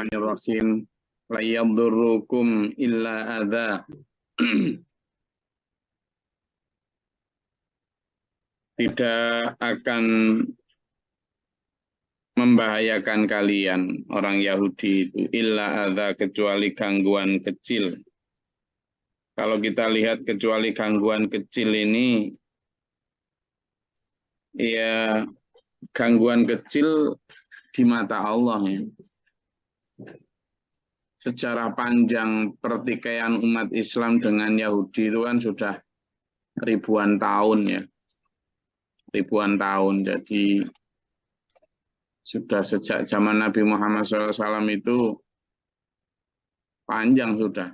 Bismillahirrahmanirrahim. La yadurrukum illa adza. Tidak akan membahayakan kalian orang Yahudi itu illa adza, kecuali gangguan kecil. Kalau kita lihat kecuali gangguan kecil ini, ya gangguan kecil di mata Allah ya. Secara panjang pertikaian umat Islam dengan Yahudi itu kan sudah ribuan tahun ya. Ribuan tahun. Jadi sudah sejak zaman Nabi Muhammad SAW itu panjang sudah.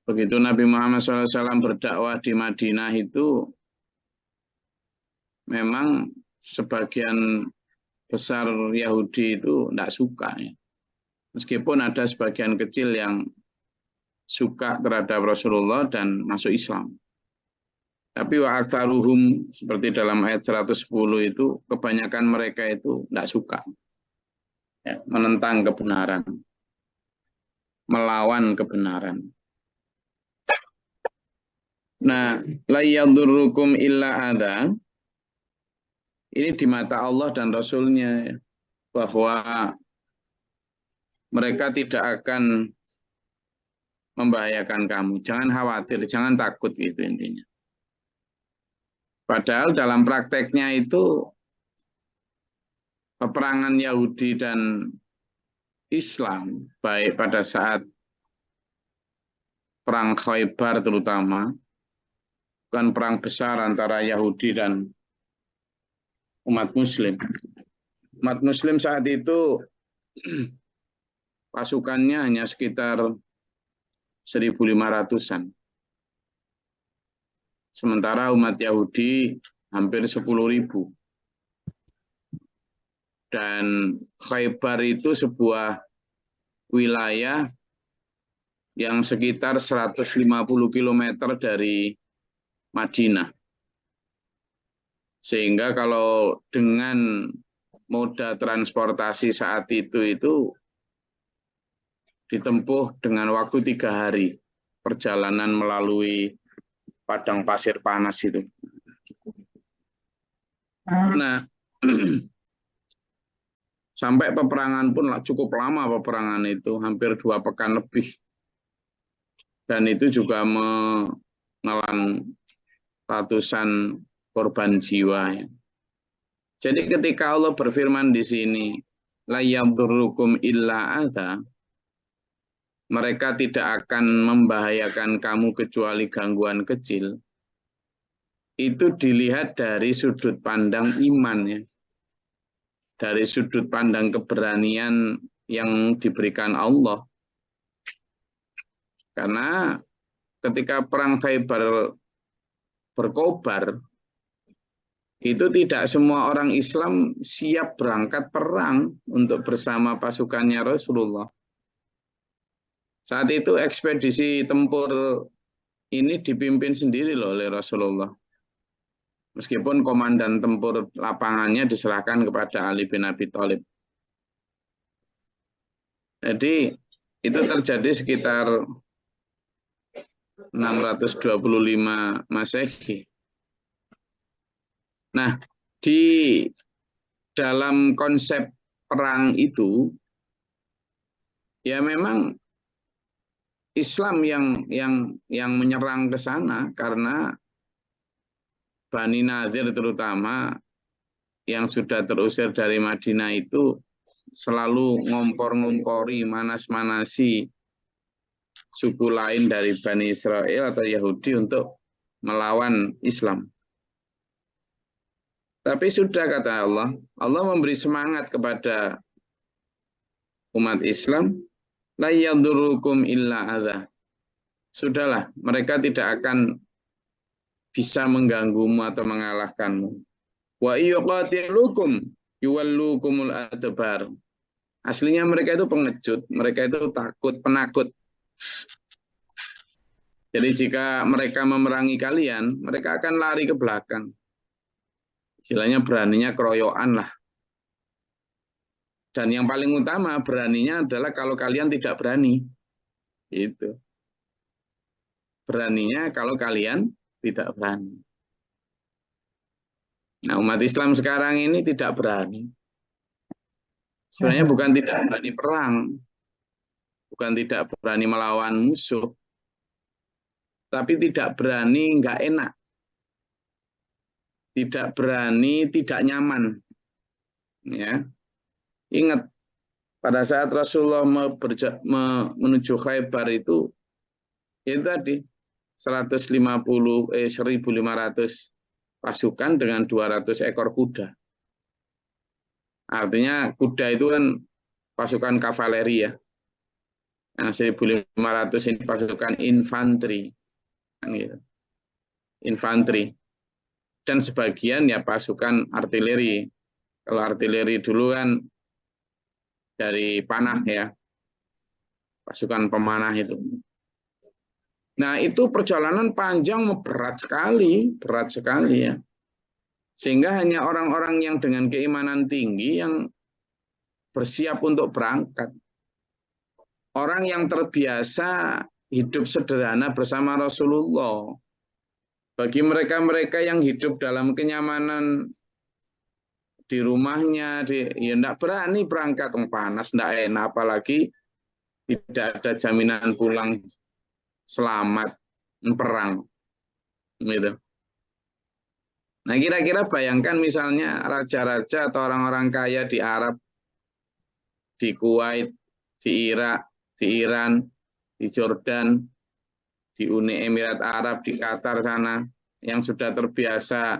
Begitu Nabi Muhammad SAW berdakwah di Madinah itu memang sebagian besar Yahudi itu tidak suka ya. Meskipun ada sebagian kecil yang suka terhadap Rasulullah dan masuk Islam. Tapi wa aktsaruhum, seperti dalam ayat 110 itu, kebanyakan mereka itu tidak suka. Ya, menentang kebenaran. Melawan kebenaran. Nah, la yadurrukum illa adza. Ini di mata Allah dan Rasulnya, bahwa mereka tidak akan membahayakan kamu. Jangan khawatir, jangan takut gitu intinya. Padahal dalam prakteknya itu peperangan Yahudi dan Islam, baik pada saat perang Khaybar terutama, bukan perang besar antara Yahudi dan umat Muslim. Umat Muslim saat itu pasukannya hanya sekitar 1.500-an. Sementara umat Yahudi hampir 10.000. Dan Khaybar itu sebuah wilayah yang sekitar 150 km dari Madinah. Sehingga kalau dengan moda transportasi saat itu ditempuh dengan waktu 3 hari perjalanan melalui padang pasir panas itu. Nah, sampai peperangan pun cukup lama peperangan itu, hampir 2 pekan lebih. Dan itu juga menelan ratusan korban jiwa. Ya. Jadi ketika Allah berfirman di sini, la yadurrukum illa adza, mereka tidak akan membahayakan kamu kecuali gangguan kecil. Itu dilihat dari sudut pandang iman ya. Dari sudut pandang keberanian yang diberikan Allah. Karena ketika perang Khaybar berkobar, itu tidak semua orang Islam siap berangkat perang untuk bersama pasukannya Rasulullah. Saat itu ekspedisi tempur ini dipimpin sendiri loh oleh Rasulullah. Meskipun komandan tempur lapangannya diserahkan kepada Ali bin Abi Thalib. Jadi itu terjadi sekitar 625 Masehi. Nah, di dalam konsep perang itu, ya memang Islam yang menyerang ke sana karena Bani Nadir terutama yang sudah terusir dari Madinah itu selalu ngompor-ngompori, manas-manasi suku lain dari Bani Israel atau Yahudi untuk melawan Islam. Tapi sudah kata Allah, Allah memberi semangat kepada umat Islam, la yadurrukum illa adza. Sudahlah, mereka tidak akan bisa mengganggumu atau mengalahkanmu. Wa yuqatilukum yuwallukumul adbar. Aslinya mereka itu pengecut, mereka itu takut, penakut. Jadi jika mereka memerangi kalian, mereka akan lari ke belakang. Istilahnya beraninya keroyokan lah. Dan yang paling utama beraninya adalah kalau kalian tidak berani. Itu. Beraninya kalau kalian tidak berani. Nah, umat Islam sekarang ini tidak berani. Sebenarnya bukan tidak berani perang, bukan tidak berani melawan musuh, tapi tidak berani nggak enak, tidak berani tidak nyaman. Ya, ingat pada saat Rasulullah menuju Khaybar itu tadi 1.500 pasukan dengan 200 ekor kuda. Artinya kuda itu kan pasukan kavaleri ya. Nah, 1.500 ini pasukan infanteri. Kan gitu. Infanteri. Dan sebagian ya pasukan artileri. Kalau artileri dulu kan dari panah ya. Pasukan pemanah itu. Nah, itu perjalanan panjang berat sekali ya. Sehingga hanya orang-orang yang dengan keimanan tinggi yang bersiap untuk berangkat. Orang yang terbiasa hidup sederhana bersama Rasulullah. Bagi mereka-mereka yang hidup dalam kenyamanan di rumahnya, ya enggak berani berangkat, panas, enggak enak, apalagi tidak ada jaminan pulang selamat perang. Gitu. Nah, kira-kira bayangkan misalnya raja-raja atau orang-orang kaya di Arab, di Kuwait, di Irak, di Iran, di Jordan, di Uni Emirat Arab, di Qatar sana, yang sudah terbiasa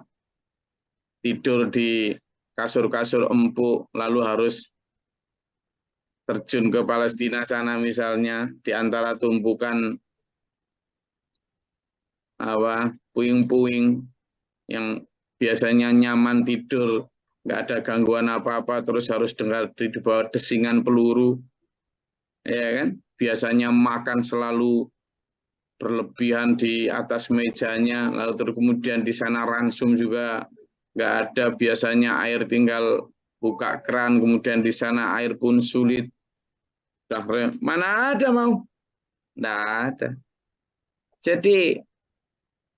tidur di kasur-kasur empuk, lalu harus terjun ke Palestina sana misalnya, di antara tumpukan puing-puing yang biasanya nyaman tidur, nggak ada gangguan apa-apa, terus harus dengar di bawah desingan peluru, ya kan? Biasanya makan selalu berlebihan di atas mejanya, lalu terus kemudian di sana ransum juga nggak ada, biasanya air tinggal buka keran, kemudian di sana air pun sulit. Mana ada mau? Nggak ada. Jadi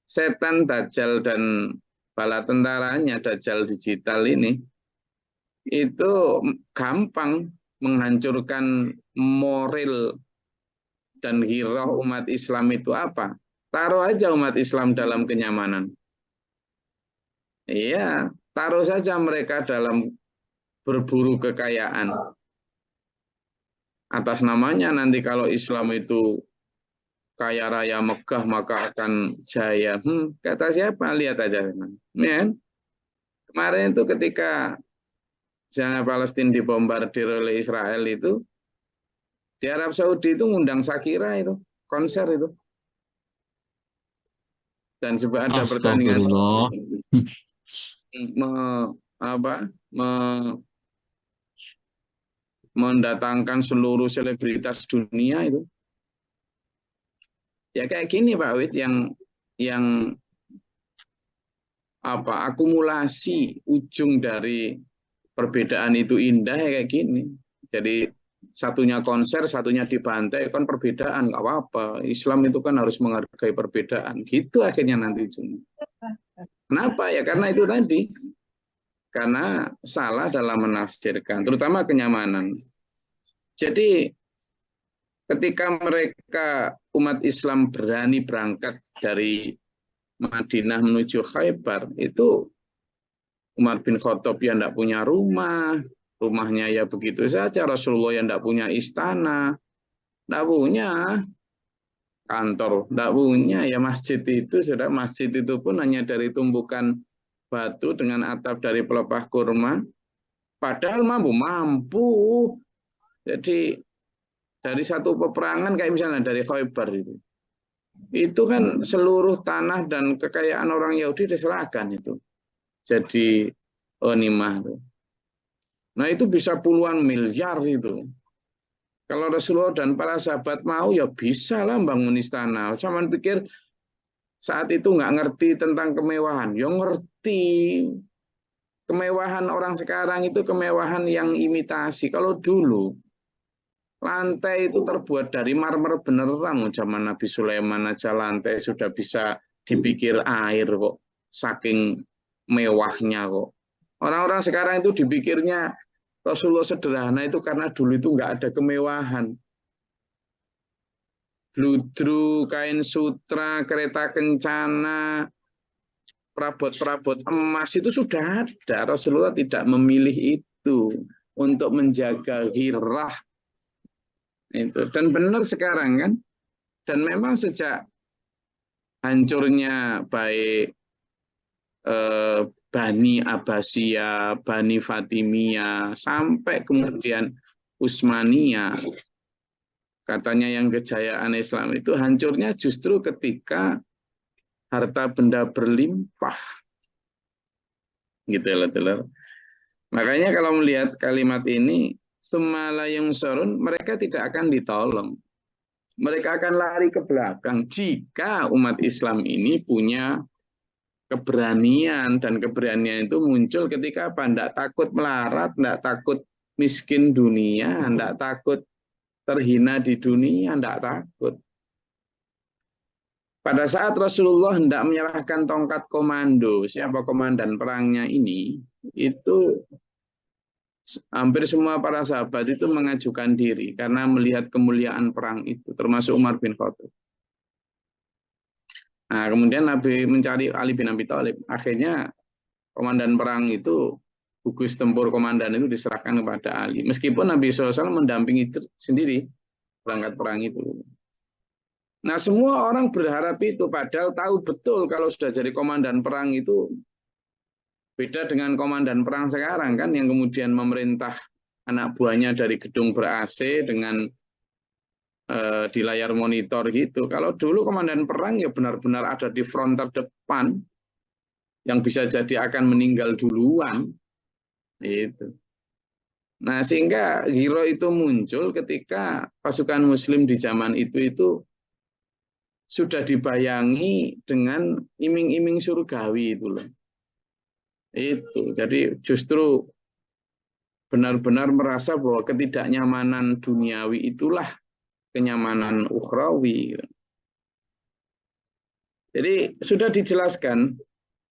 setan, Dajjal, dan bala tentaranya Dajjal digital ini itu gampang menghancurkan moral dan giroh umat Islam itu apa? Taruh aja umat Islam dalam kenyamanan. Iya, taruh saja mereka dalam berburu kekayaan. Atas namanya nanti kalau Islam itu kaya raya megah maka akan jaya. Kata siapa? Lihat aja. Ya. Kemarin itu ketika misalnya Palestina dibombardir oleh Israel itu, di Arab Saudi itu ngundang Shakira itu, konser itu. Dan juga ada pertandingan mendatangkan seluruh selebritas dunia itu. Ya kayak gini Pak Wid, yang akumulasi ujung dari perbedaan itu indah ya kayak gini. Jadi satunya konser, satunya dibantai, kan perbedaan, nggak apa-apa. Islam itu kan harus menghargai perbedaan. Gitu akhirnya nanti ujungnya. Kenapa? Ya karena itu tadi. Karena salah dalam menafsirkan, terutama kenyamanan. Jadi ketika mereka umat Islam berani berangkat dari Madinah menuju Khaybar, itu Umar bin Khattab yang tidak punya rumah, rumahnya ya begitu saja. Rasulullah yang tidak punya istana, tidak punya kantor, tidak punya ya masjid itu. Sudah masjid itu pun hanya dari tumbukan batu dengan atap dari pelepah kurma. Padahal mampu. Jadi dari satu peperangan kayak misalnya dari Khaybar itu kan seluruh tanah dan kekayaan orang Yahudi diserahkan itu. Jadi ghanimah itu. Nah itu bisa puluhan miliar itu. Kalau Rasulullah dan para sahabat mau ya bisa lah bangun istana. Cuman pikir saat itu nggak ngerti tentang kemewahan. Ya ngerti. kemewahan orang sekarang itu kemewahan yang imitasi. Kalau dulu lantai itu terbuat dari marmer beneran. Zaman Nabi Sulaiman aja lantai sudah bisa dipikir air kok. Saking mewahnya kok. Orang-orang sekarang itu dipikirnya Rasulullah sederhana itu karena dulu itu nggak ada kemewahan. Bludru, kain sutra, kereta kencana, perabot-perabot emas itu sudah ada. Rasulullah tidak memilih itu untuk menjaga ghirah itu. Dan benar sekarang kan. Dan memang sejak hancurnya baik Bani Abbasiyah, Bani Fatimiyah, sampai kemudian Utsmaniyah, katanya yang kejayaan Islam itu hancurnya justru ketika harta benda berlimpah. Gitu loh. Makanya kalau melihat kalimat ini, semala yang sorun, mereka tidak akan ditolong. Mereka akan lari ke belakang jika umat Islam ini punya keberanian, dan keberanian itu muncul ketika apa? Tidak takut melarat, tidak takut miskin dunia, tidak takut terhina di dunia, tidak takut. Pada saat Rasulullah hendak menyerahkan tongkat komando, siapa komandan perangnya ini, itu hampir semua para sahabat itu mengajukan diri karena melihat kemuliaan perang itu, termasuk Umar bin Khattab. Nah, kemudian Nabi mencari Ali bin Abi Thalib. Akhirnya komandan perang itu, gugus tempur komandan itu diserahkan kepada Ali. Meskipun Nabi SAW mendampingi sendiri berangkat perang itu. Nah, semua orang berharap itu, padahal tahu betul kalau sudah jadi komandan perang itu beda dengan komandan perang sekarang kan, yang kemudian memerintah anak buahnya dari gedung ber-AC dengan di layar monitor gitu. Kalau dulu komandan perang ya benar-benar ada di front terdepan, yang bisa jadi akan meninggal duluan. Itu. Nah, sehingga hero itu muncul ketika pasukan Muslim di zaman itu sudah dibayangi dengan iming-iming surgawi itu loh. Itu. Jadi justru benar-benar merasa bahwa ketidaknyamanan duniawi itulah kenyamanan ukhrawi. Jadi sudah dijelaskan,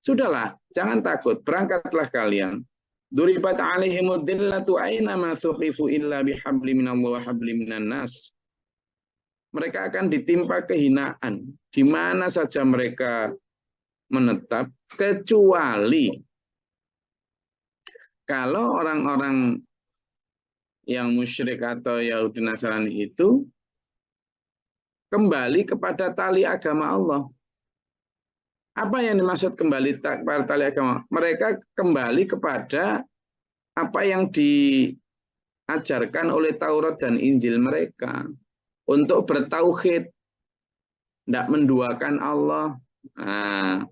sudahlah, jangan takut, berangkatlah kalian. Duribat alaihimud dillatu aina ma thuqifu illa bihabli minallah wa habli minan nas. Mereka akan ditimpa kehinaan di mana saja mereka menetap, kecuali kalau orang-orang yang musyrik atau Yahudi Nasrani itu kembali kepada tali agama Allah. Apa yang dimaksud kembali kepada tali agama? Mereka kembali kepada apa yang diajarkan oleh Taurat dan Injil mereka. Untuk bertauhid, tidak menduakan Allah. Nah,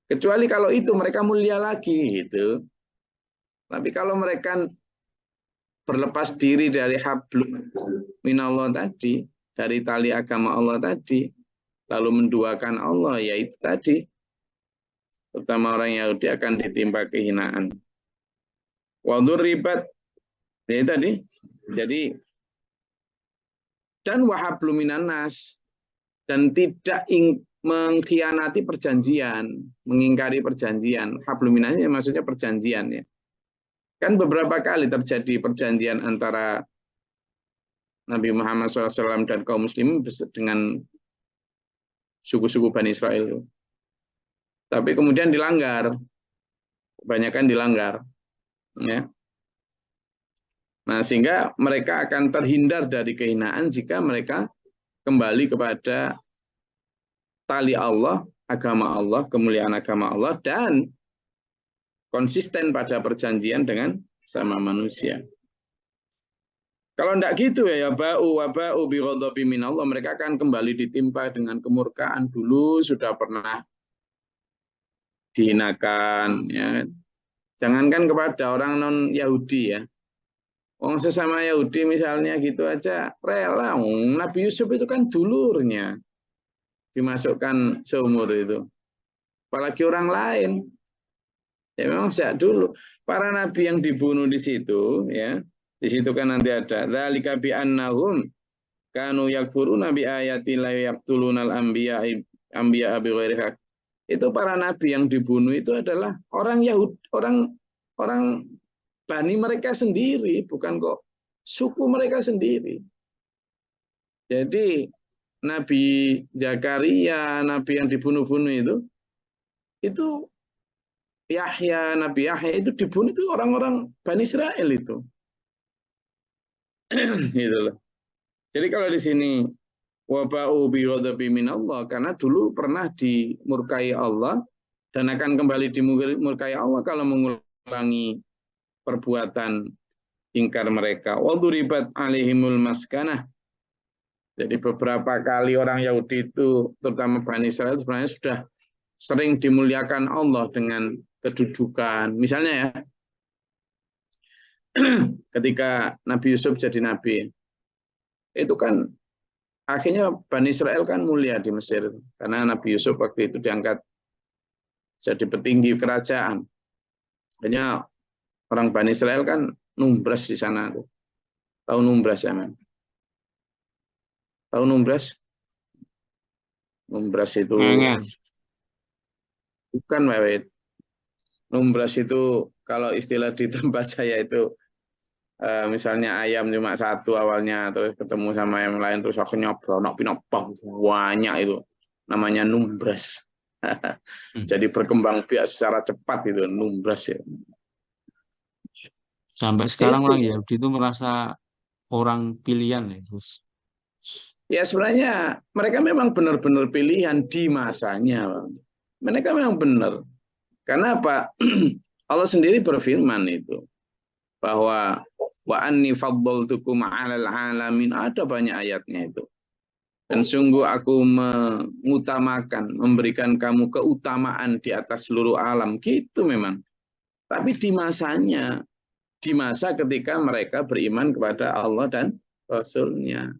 kecuali kalau itu mereka mulia lagi gitu. Tapi kalau mereka berlepas diri dari hablum minallah tadi, dari tali agama Allah tadi, lalu menduakan Allah, ya itu tadi. Terutama orang Yahudi akan ditimpa kehinaan. Wadur ribat, ya tadi. Jadi dan wahabluminan nas, dan tidak mengkhianati perjanjian, mengingkari perjanjian. Habluminan maksudnya perjanjian ya. Kan beberapa kali terjadi perjanjian antara Nabi Muhammad SAW dan kaum muslimin dengan suku-suku Bani Israel. Tapi kemudian dilanggar, kebanyakan dilanggar. Ya. Nah, sehingga mereka akan terhindar dari kehinaan jika mereka kembali kepada tali Allah, agama Allah, kemuliaan agama Allah, dan konsisten pada perjanjian dengan sama manusia. Kalau tidak gitu ya ba'u bi ghadabi min Allah, mereka akan kembali ditimpa dengan kemurkaan. Dulu sudah pernah dihinakan, ya. Jangankan kepada orang non Yahudi ya. Orang sesama Yahudi misalnya gitu aja rela. Nabi Yusuf itu kan dulurnya, dimasukkan seumur itu. Apalagi orang lain. Ya memang sejak dulu para nabi yang dibunuh di situ, ya, di situ kan nanti ada dzalika bi annahum kanu yakfuruna bi ayati la yaqtulunal anbiya bi ghairi haq. Itu para nabi yang dibunuh itu adalah orang Yahudi, orang bani mereka sendiri, bukan kok suku mereka sendiri. Jadi Nabi Zakaria, nabi yang dibunuh-bunuh itu Nabi Yahya itu dibunuh itu orang-orang Bani Israel itu. Gitu loh. Jadi kalau di sini waba'u bi ghadabi minallah, karena dulu pernah dimurkai Allah dan akan kembali dimurkai Allah kalau mengulangi perbuatan ingkar mereka. Wa duribat alaihimul maskanah. Jadi beberapa kali orang Yahudi itu, terutama Bani Israel, sebenarnya sudah sering dimuliakan Allah dengan kedudukan. Misalnya ya, ketika Nabi Yusuf jadi nabi, itu kan akhirnya Bani Israel kan mulia di Mesir. Karena Nabi Yusuf waktu itu diangkat jadi petinggi kerajaan. Akhirnya orang Bani Israel kan numbras di sana. Tahu numbras ya, man? Tahu numbras? Numbras itu Ngengen. bukan wewet. Numbras itu kalau istilah di tempat saya itu misalnya ayam cuma satu awalnya terus ketemu sama yang lain terus akhirnya pinok banyak itu namanya numbras. Jadi berkembang biak secara cepat itu numbras ya. Sampai sekarang Itu orang Yahudi itu merasa orang pilihan ya, Gus. ya sebenarnya mereka memang benar-benar pilihan di masanya, Bang. Mereka memang benar. Karena apa? Allah sendiri berfirman itu bahwa wa anni faddaltukum 'alal 'alamin, ada banyak ayatnya itu. Dan sungguh aku mengutamakan, memberikan kamu keutamaan di atas seluruh alam. Gitu memang. Tapi di masanya, di masa ketika mereka beriman kepada Allah dan Rasul-Nya.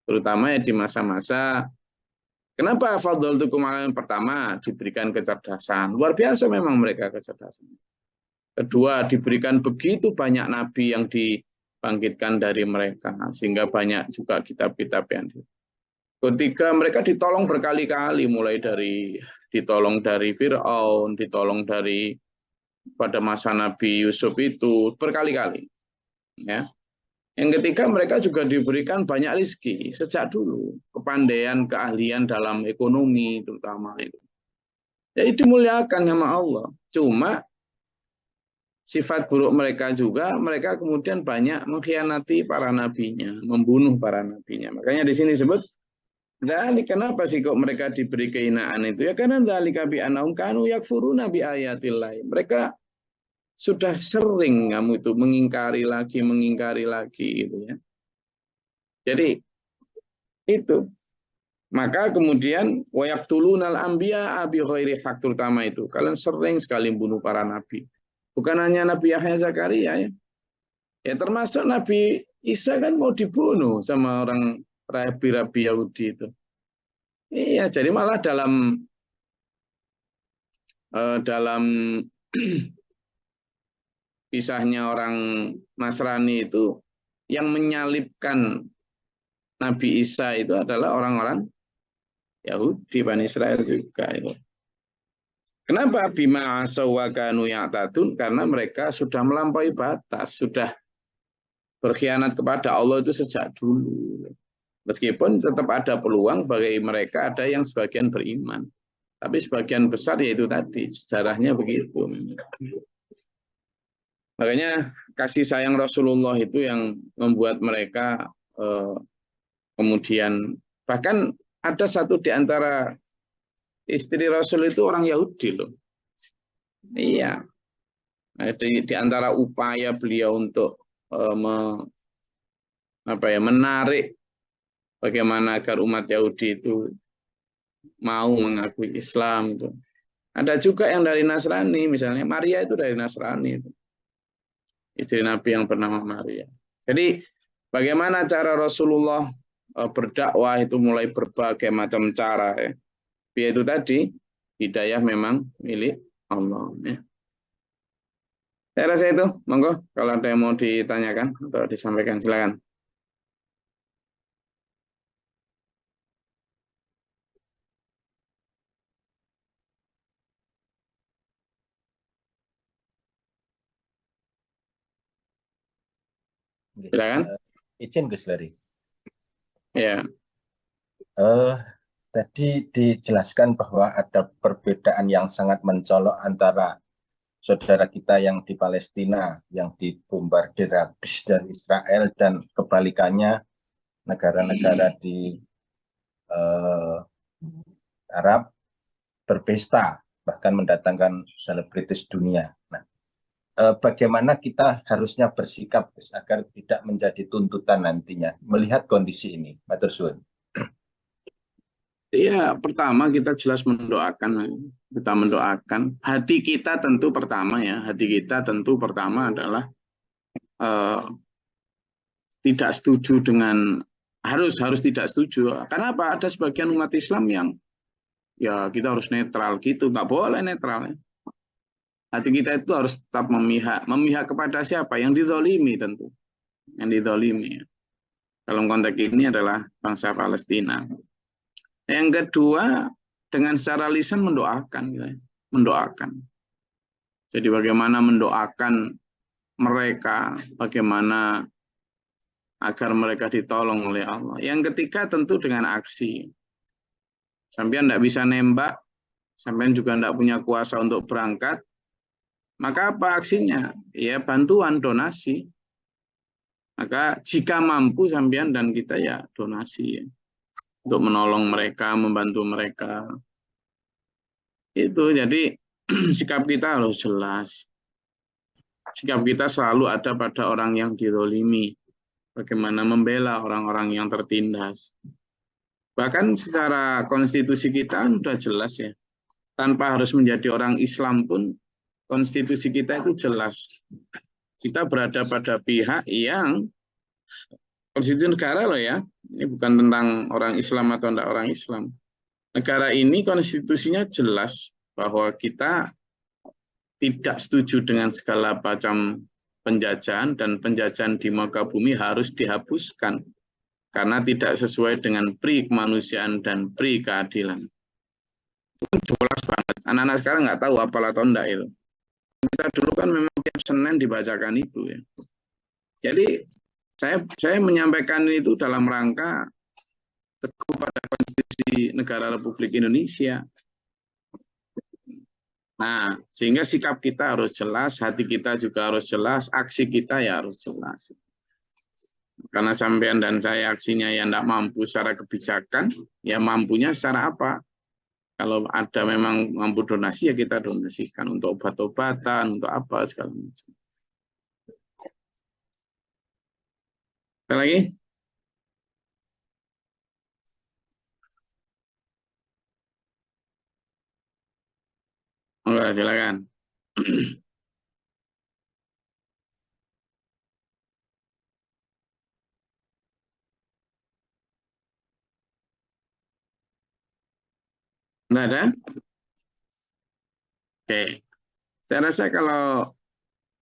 Terutama ya di masa-masa, kenapa Fadl itu kemarin pertama diberikan kecerdasan. Luar biasa memang mereka kecerdasan. Kedua, diberikan begitu banyak nabi yang dibangkitkan dari mereka. Sehingga banyak juga kitab-kitab yang ketika mereka ditolong berkali-kali, mulai dari ditolong dari Fir'aun, ditolong dari pada masa Nabi Yusuf itu berkali-kali. Ya. Yang ketiga mereka juga diberikan banyak rezeki sejak dulu, kepandaian, keahlian dalam ekonomi terutama itu. Jadi dimuliakan sama Allah. Cuma sifat buruk mereka juga, mereka kemudian banyak mengkhianati para nabinya, membunuh para nabinya. Makanya di sini disebut dari kenapa sih kok mereka diberi kehinaan itu? Ya karena dzalika bi annahum kanu yakfuruna bi ayatillah. Mereka sudah sering kamu itu mengingkari lagi gitu ya. Jadi itu. Maka kemudian wayaqtulunal anbiya bi ghairi haq, terutama itu. Kalian sering sekali bunuh para nabi. Bukan hanya Nabi Yahya Zakaria ya. Ya termasuk Nabi Isa kan mau dibunuh sama orang rabi-rabi Yahudi itu. Iya, jadi malah dalam kisahnya orang Nasrani itu yang menyalibkan Nabi Isa itu adalah orang-orang Yahudi, Bani Israel juga itu. Kenapa bima asawakanu ya'tadun? Karena mereka sudah melampaui batas, sudah berkhianat kepada Allah itu sejak dulu. Meskipun tetap ada peluang bagi mereka, ada yang sebagian beriman. Tapi sebagian besar yaitu tadi, sejarahnya begitu. Makanya kasih sayang Rasulullah itu yang membuat mereka kemudian, bahkan ada satu di antara istri Rasul itu orang Yahudi loh. Iya, di antara upaya beliau untuk menarik bagaimana agar umat Yahudi itu mau mengakui Islam itu. Ada juga yang dari Nasrani, misalnya Maria itu dari Nasrani itu. Istri Nabi yang bernama Maria. Jadi bagaimana cara Rasulullah berdakwah itu mulai berbagai macam cara ya. Yaitu tadi hidayah memang milik Allah ya. Saya rasa itu, monggo kalau ada yang mau ditanyakan atau disampaikan, silakan. Nggih. Silakan. Izin Gus Lari. Ya, Eh, Tadi dijelaskan bahwa ada perbedaan yang sangat mencolok antara saudara kita yang di Palestina yang dibombardir habis dari Israel dan kebalikannya negara-negara di eh, Arab berpesta bahkan mendatangkan selebritis dunia. Nah, bagaimana kita harusnya bersikap Gus, agar tidak menjadi tuntutan nantinya melihat kondisi ini, Matur suwun. iya, pertama kita jelas mendoakan, kita mendoakan. Hati kita tentu pertama ya, hati kita tentu pertama adalah eh, tidak setuju dengan harus tidak setuju. Karena apa? Ada sebagian umat Islam yang ya kita harus netral gitu, nggak boleh netral. Ya. Hati kita itu harus tetap memihak kepada siapa? Yang dizolimi tentu, yang dizolimi. Ya. Dalam konteks ini adalah bangsa Palestina. Yang kedua, dengan secara lisan mendoakan, gitu ya. Mendoakan. Jadi bagaimana mendoakan mereka, bagaimana agar mereka ditolong oleh Allah. Yang ketiga tentu dengan aksi. Sampean tidak bisa nembak, sampean juga tidak punya kuasa untuk berangkat, maka apa aksinya? Ya bantuan, donasi. Maka jika mampu sampean dan kita ya donasi ya. Untuk menolong mereka, membantu mereka. Itu jadi sikap kita harus jelas. Sikap kita selalu ada pada orang yang dizolimi. Bagaimana membela orang-orang yang tertindas. Bahkan secara konstitusi kita sudah jelas ya. Tanpa harus menjadi orang Islam pun, konstitusi kita itu jelas. Kita berada pada pihak yang konstitusi negara loh ya. Ini bukan tentang orang Islam atau tidak orang Islam. Negara ini konstitusinya jelas bahwa kita tidak setuju dengan segala macam penjajahan dan penjajahan di muka bumi harus dihapuskan karena tidak sesuai dengan pri kemanusiaan dan pri keadilan. Itu jelas banget. Anak-anak sekarang nggak tahu apalah atau enggak itu. Kita dulu kan memang tiap Senin dibacakan itu ya. Jadi saya menyampaikan itu dalam rangka teguh pada konstitusi negara Republik Indonesia. Nah, sehingga sikap kita harus jelas, hati kita juga harus jelas, aksi kita ya harus jelas. Karena sampean dan saya aksinya yang tidak mampu secara kebijakan, ya mampunya secara apa? Kalau ada memang mampu donasi, ya kita donasikan untuk obat-obatan, untuk apa, segala macam. Ada lagi? Enggak, silakan. Enggak ada? Oke. Saya rasa kalau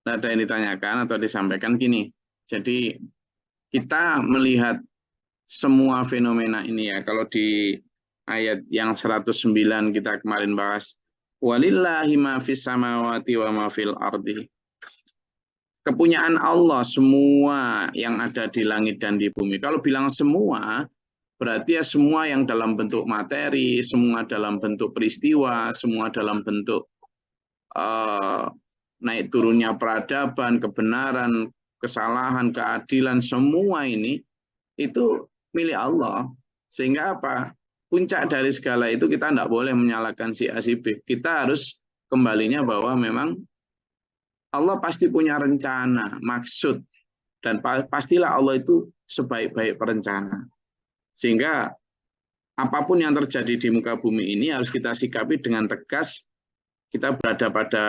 ada yang ditanyakan atau disampaikan gini. Jadi kita melihat semua fenomena ini ya. Kalau di ayat yang 109 kita kemarin bahas. Walillahi ma fis samawati wa ma fil ardi. Kepunyaan Allah semua yang ada di langit dan di bumi. Kalau bilang semua, berarti ya semua yang dalam bentuk materi, semua dalam bentuk peristiwa, semua dalam bentuk naik turunnya peradaban, kebenaran, kesalahan, keadilan, semua ini itu milik Allah. Sehingga apa? Puncak dari segala itu kita tidak boleh menyalahkan si A si B. Kita harus kembalinya bahwa memang Allah pasti punya rencana, maksud, dan pastilah Allah itu sebaik-baik perencana. Sehingga apapun yang terjadi di muka bumi ini harus kita sikapi dengan tegas. Kita berada pada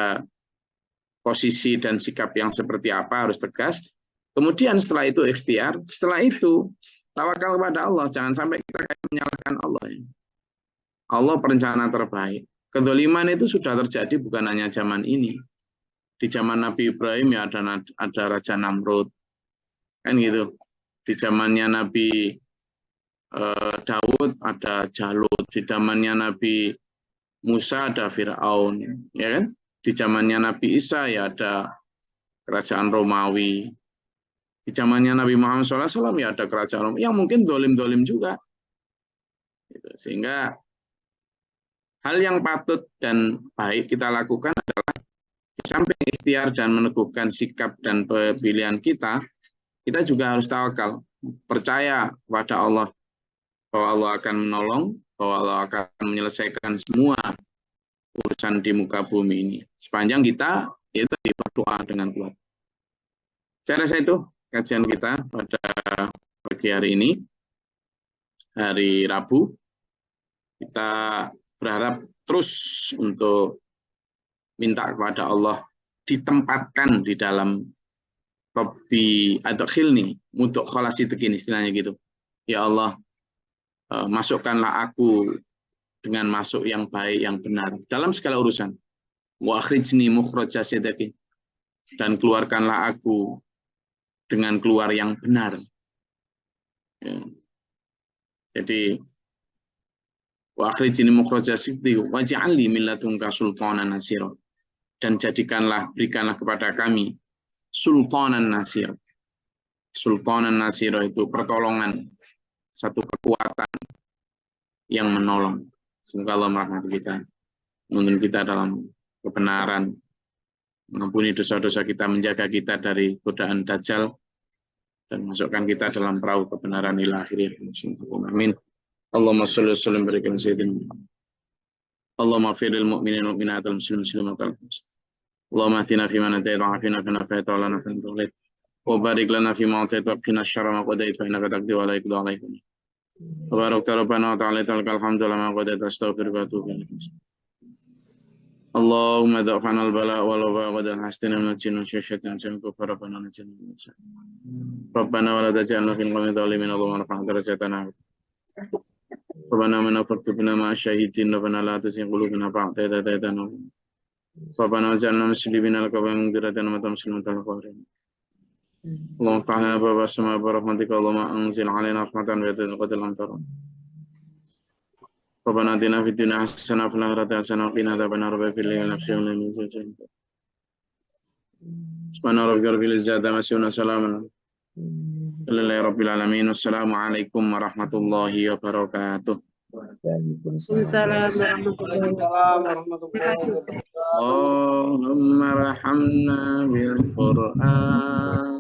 posisi dan sikap yang seperti apa harus tegas. Kemudian setelah itu ikhtiar, setelah itu tawakal kepada Allah. Jangan sampai kita menyalahkan Allah. Allah perencana terbaik. Kedoliman itu sudah terjadi bukan hanya zaman ini. Di zaman Nabi Ibrahim ya ada Raja Namrud. Kan gitu. Di zamannya Nabi Daud ada Jalut. Di zamannya Nabi Musa ada Fir'aun. Ya kan? Di zamannya Nabi Isa ya ada kerajaan Romawi. Di zamannya Nabi Muhammad SAW ya ada kerajaan Romawi yang mungkin dolim-dolim juga. Gitu. Sehingga hal yang patut dan baik kita lakukan adalah di samping ikhtiar dan meneguhkan sikap dan pilihan kita juga harus tawakal, percaya kepada Allah bahwa Allah akan menolong, bahwa Allah akan menyelesaikan semua urusan di muka bumi ini. Sepanjang kita itu berdoa dengan kuat. Saya rasa itu kajian kita pada pagi hari ini, hari Rabu. Kita berharap terus untuk minta kepada Allah ditempatkan di dalam Rabbi adkhilni mudkhala sidqin, istilahnya gitu. Ya Allah, masukkanlah aku dengan masuk yang baik, yang benar dalam segala urusan. Wa akhrijni mukhraja sidqin, dan keluarkanlah aku dengan keluar yang benar. Ya. Jadi wa akhrijni mukhraja sidqin waj'alni min ladunka sultanan nasira, dan berikanlah kepada kami sultanan nasir. Sultanan nasir itu pertolongan, satu kekuatan yang menolong. Semoga Allah merahmati kita, menuntun kita dalam kebenaran, mengampuni dosa-dosa kita, menjaga kita dari godaan Dajjal, dan masukkan kita dalam perahu kebenaran ila akhir. Amin. Allahumma sholli wa sallim berikan sayyidina. Allahumma firil mu'minin mu'minat al-muslimin muslimat al-muslimin. Allahumma ahdina fi man hadayta wa afina fi man afayta wa lana fi man tawallayta wa barik lana fi ma atayta wa qina syarra ma qadayta fa innaka taqdi wa la yuqda alayka. Wa barakta rabbana wa ta'ala lakal hamdu lama qadayta astaghfiruka wa atubu ilaik. Allahumma da'fana al-bala wal waba wa dal hastina min al-jinn wa syaitan wa kufara rabbana najina min al-jinn. Rabbana wa la taj'alna fil qawmi dhalimin. Allahumma rafa'na darajatana. Rabbana man afaktubna ma syahidin rabbana la tuzigh qulubana ba'da idh hadaytana. Rabbana waj'alna muslimin laka wa mu'minatan wa muslimin al-qawrin. Allahumma ta'ala baba sama barahmatika Allahumma anzil 'alaina rahmatan wa tadqatil amtar. Rabbana atina fid dunya hasanah wa fil akhirati hasanah wa qina adzabannar wa fil yawmil akhir min azab. Subhana rabbika rabbil izzati amma yasifun wa salamun alal rabbil alamin. Wassalamualaikum warahmatullahi wabarakatuh. Waalaikumsalam warahmatullahi wabarakatuh. Allahumma rahamna bil Qur'an